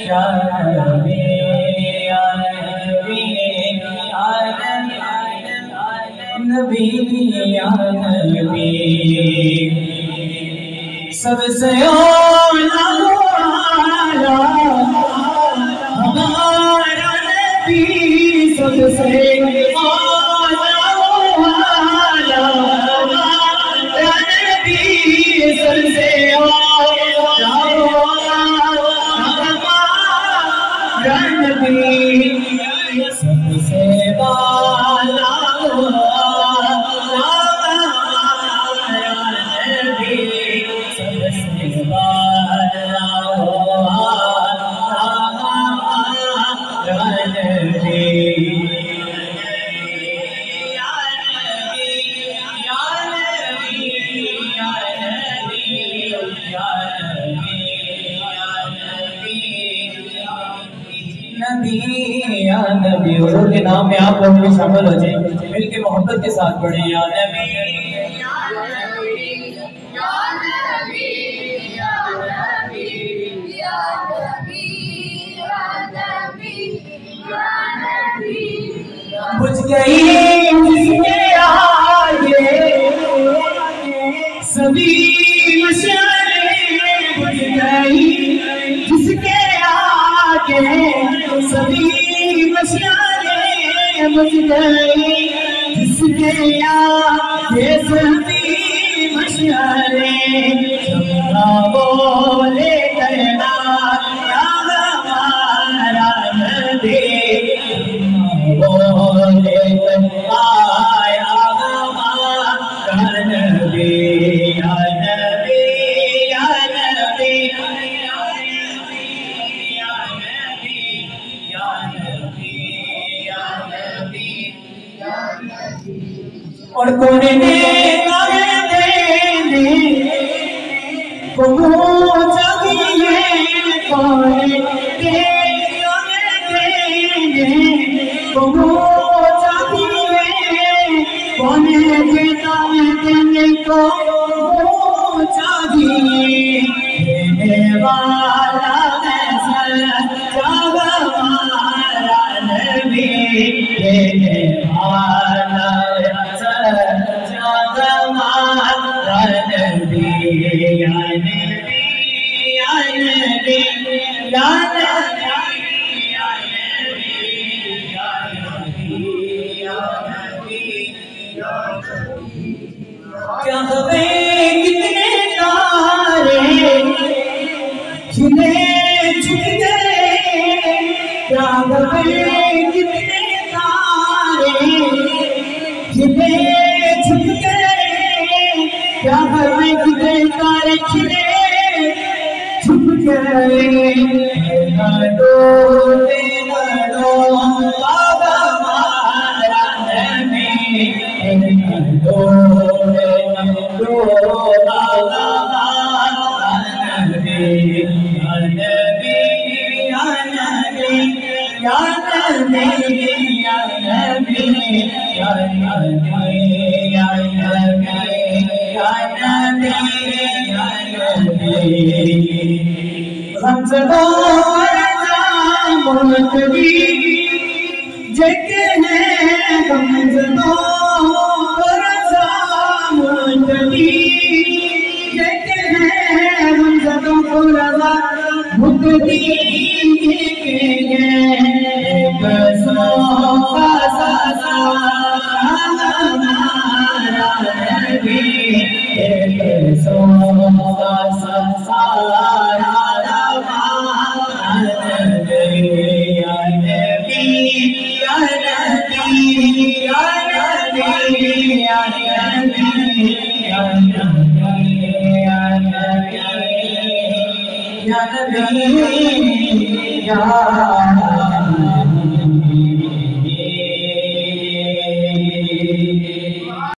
یا نبی یا نبی نبی یا نبی سب سے اولا ہمارا نبی سب سے اولا ہمارا نبی سب سے اولا ہمارا نبی سب سے اولا نبی حضور کے نام میں آپ لوگ بھی شامل ہو جائیں مل کے محبت کے ساتھ پڑھیں یا نبی یا نبی یا نبی یا نبی یا نبی یا نبی یا نبی بجھ گئی جس کے آگے سبھی مشعلیں بجھ گئی جس کے آگے سبھی مشعلیں بجھ گئی جس کے آگے سبھی مشعلیں چمکا وہ لے کر آیا ہمارا نبی وہ لے کر آیا ہمارا نبی یا نبی یا نبی اور کون نے دینے کو پہنچا دیے کون دینے کو پہنچا دیے کون دینے کو پہنچا دیے دینے والا سچا ہمارا نبی دینے والا کیا خبر کتنے تارے کھلے چھپ گئے کیا خبر کتنے تارے کھلے چھپ گئے کیا خبر کتنے تارے کھلے چھپ گئے لڑو بابا ہمارا نبی لڑو بابا ہمارا نبی یا نبی یا نبی یا نبی یا نبی یا نبی یا نبی یا نبی یا نبی غمزدہ مرتبی جگہ ہے غمزدہ مرتبی جگہ ہے غمزدہ مرتبی جگہ ہے بسوں کا ساسا ہمارا نبی بسوں کا ساسا یا نبی یا